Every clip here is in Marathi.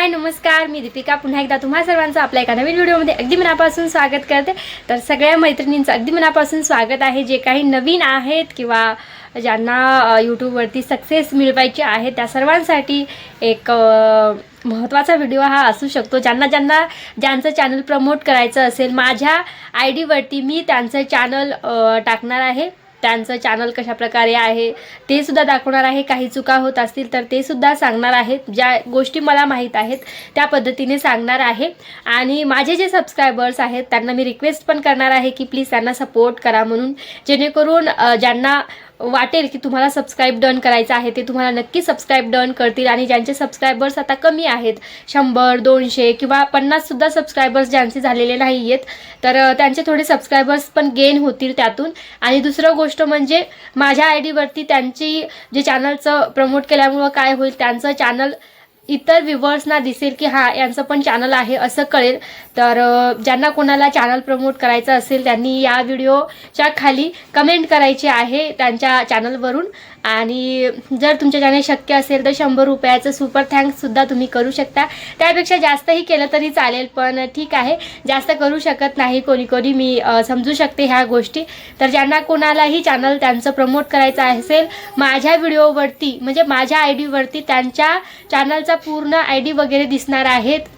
हाय नमस्कार, मी दीपिका पुन्हा एकदा तुम्हा सर्वांचं आपल्या एका नवीन व्हिडिओमध्ये अगदी मनापासून स्वागत करते। तर सगळ्या मैत्रिणींचं अगदी मनापासून स्वागत आहे। जे काही नवीन आहेत किंवा ज्यांना यूट्यूबवरती सक्सेस मिळवायची आहे त्या सर्वांसाठी एक महत्त्वाचा व्हिडिओ हा असू शकतो। ज्यांचं चॅनल प्रमोट करायचं असेल, माझ्या ID वरती मी त्यांचं चॅनल टाकणार आहे। त्यांचं चॅनल कशा प्रकारे आहे ते सुद्धा दाखवणार आहे। काही चुका होत असतील तर ते सुद्धा सांगणार आहे। ज्या गोष्टी मला माहीत आहेत त्या पद्धतीने सांगणार आहे। आणि माझे जे सबस्क्रायबर्स आहेत त्यांना मी रिक्वेस्ट पण करणार आहे की प्लीज त्यांना सपोर्ट करा, म्हणून जेणेकरून ज्यांना वाटेल की तुम्हाला सबस्क्राइब डन करायचं आहे ते तुम्हाला नक्की सबस्क्राइब डन करतील। आणि ज्यांचे सबस्क्रायबर्स आता कमी आहेत, 100 200 किंवा 50 सुद्धा सबस्क्रायबर्स ज्यांचे झालेले नाही आहेत, तर त्यांचे थोडे सबस्क्रायबर्स पण गेन होतील त्यातून। आणि दुसरं गोष्ट म्हणजे माझ्या ID वरती त्यांची जे चॅनलचं प्रमोट केल्यामुळे काय होईल, त्यांचं चॅनल इतर व्ह्यूवर्सना दिसेल की हां यांचं पण चॅनल आहे असं कळेल। तर ज्यांना कोणाला चॅनल प्रमोट करायचं असेल त्यांनी या व्हिडिओच्या खाली कमेंट करायची आहे त्यांच्या चॅनलवरून। आणि जर तुमच्या चॅनल शक्य असेल तर 100 रुपयाचं सुपर थँक्ससुद्धा तुम्ही करू शकता। त्यापेक्षा जास्तही केलं तरी चालेल, पण ठीक आहे, जास्त करू शकत नाही कोणी मी समजू शकते ह्या गोष्टी। तर ज्यांना कोणालाही चॅनल त्यांचं प्रमोट करायचं असेल, माझ्या व्हिडिओवरती म्हणजे माझ्या ID वरती त्यांच्या चॅनलचा पूर्ण ID वगैरे दिसणार आहेत।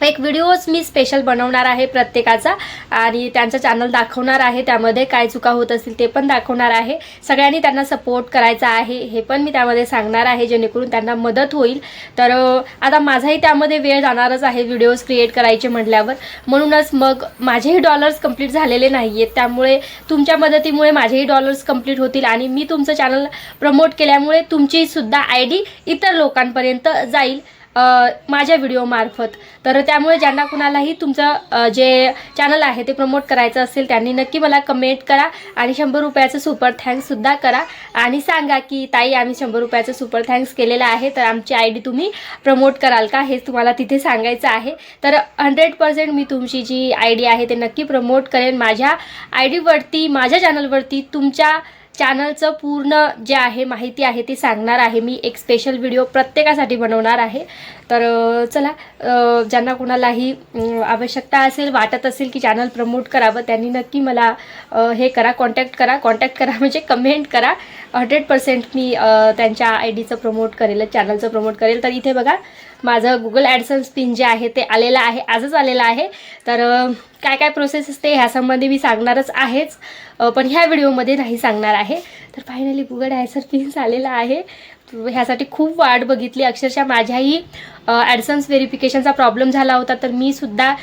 एक व्हिडिओज मी स्पेशल बनवणार आहे प्रत्येकाचा आणि त्यांचा चॅनल दाखवणार आहे, त्यामध्ये काय चुका होत असतील ते पण दाखवणार आहे। सगळ्यांनी त्यांना सपोर्ट करायचा आहे हे पण मी त्यामध्ये सांगणार आहे, जेणेकरून त्यांना मदत होईल। तर आता माझाही त्यामध्ये वेळ जाणारच आहे व्हिडिओज क्रिएट करायचे म्हटल्यावर, म्हणूनच मग माझेही डॉलर्स कंप्लीट झालेले नाही आहेत, त्यामुळे तुमच्या मदतीमुळे माझेही डॉलर्स कंप्लीट होतील आणि मी तुमचं चॅनल प्रमोट केल्यामुळे तुमची सुद्धा ID इतर लोकांपर्यंत जाईल माझ्या व्हिडिओमार्फत। तर त्यामुळे ज्यांना कुणालाही तुमचं जे चॅनल आहे ते प्रमोट करायचं असेल त्यांनी नक्की मला कमेंट करा आणि 100 रुपयाचं सुपर थँक्ससुद्धा करा आणि सांगा की ताई आम्ही 100 रुपयाचं सुपर थँक्स केलेलं आहे, तर आमची ID तुम्ही प्रमोट कराल का, हेच तुम्हाला तिथे सांगायचं आहे। तर 100% मी तुमची जी ID आहे ते नक्की प्रमोट करेन। माझ्या ID वरती, माझ्या चॅनलवरती तुमच्या चॅनलचं पूर्ण जे आहे माहिती आहे ती सांगणार आहे मी। एक स्पेशल व्हिडिओ प्रत्येकासाठी बनवणार आहे। तर चला, ज्यांना कोणालाही आवश्यकता असेल, वाटत असेल की चॅनल प्रमोट करावं, त्यांनी नक्की मला हे करा, कॉन्टॅक्ट करा म्हणजे कमेंट करा। 100% मी त्यांच्या IDचं प्रमोट करेल, चॅनलचं प्रमोट करेल। तर इथे बघा माझं गुगल ॲडसन्स पिन जे आहे ते आलेलं आहे, आजच आलेलं आहे। तर काय काय प्रोसेस असते ह्यासंबंधी मी सांगणारच आहेच, पण ह्या व्हिडिओमध्ये नाही सांगणार आहे। तर फायनली गुगल ॲडसन्स पिन आलेला आहे। ह्यासाठी खूप वाट बघितली, अक्षरशः माझ्याही ॲडसन्स व्हेरिफिकेशनचा प्रॉब्लेम झाला होता। तर मी सुद्धा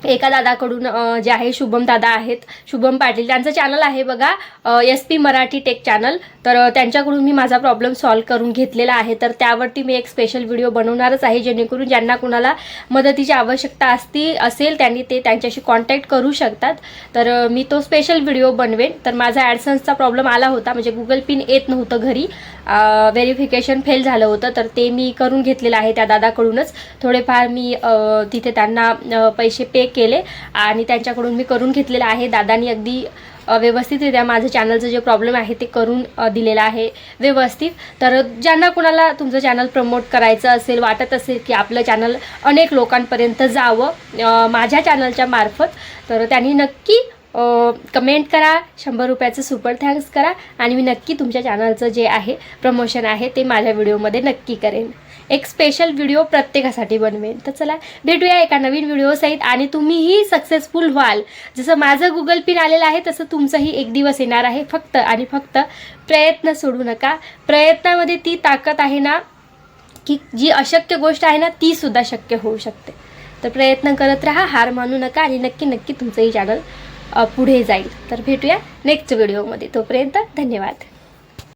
एका दादाकडून जे आहे शुभम दादा आहेत, शुभम पाटील, त्यांचं चॅनल आहे बघा SP मराठी टेक चॅनल, तर त्यांच्याकडून मी माझा प्रॉब्लेम सॉल्व करून घेतलेला आहे। तर त्यावरती मी एक स्पेशल व्हिडिओ बनवणारच आहे, जेणेकरून ज्यांना कुणाला मदतीची आवश्यकता असेल त्यांनी ते त्यांच्याशी कॉन्टॅक्ट करू शकतात। तर मी तो स्पेशल व्हिडिओ बनवेन। तर माझा ॲडसन्सचा प्रॉब्लेम आला होता, म्हणजे गुगल पिन येत नव्हतं घरी, व्हेरिफिकेशन फेल झालं होतं, तर ते मी करून घेतलेलं आहे त्या दादाकडूनच। थोडेफार मी तिथे त्यांना पैसे पे केले आणि त्यांच्याकडून मी करून घेतलेलं आहे। दादानी अगदी व्यवस्थितरित्या माझं चॅनलचं जे प्रॉब्लेम आहे ते करून दिलेलं आहे व्यवस्थित। तर ज्यांना कुणाला तुमचं चॅनल प्रमोट करायचं असेल, वाटत असेल की आपलं चॅनल अनेक लोकांपर्यंत जावं माझ्या चॅनलच्या मार्फत, तर त्यांनी नक्की कमेंट करा, 100 रुपयाचं सुपर थँक्स करा आणि मी नक्की तुमच्या चॅनलचं जे आहे प्रमोशन आहे ते माझ्या व्हिडिओमध्ये नक्की करेन। एक स्पेशल व्हिडिओ प्रत्येकासाठी बनवेन। तर चला भेटूया एका नवीन व्हिडिओसहित आणि तुम्हीही सक्सेसफुल व्हाल। जसं माझं गुगल पिन आलेलं आहे तसं तुमचंही एक दिवस येणार आहे। फक्त आणि फक्त प्रयत्न सोडू नका। प्रयत्नामध्ये ती ताकद आहे ना, की जी अशक्य गोष्ट आहे ना ती सुद्धा शक्य होऊ शकते। तर प्रयत्न करत राहा, हार मानू नका आणि नक्की तुमचंही चॅनल पुढे जाईल। तर भेटूया नेक्स्ट व्हिडिओमध्ये, तोपर्यंत धन्यवाद।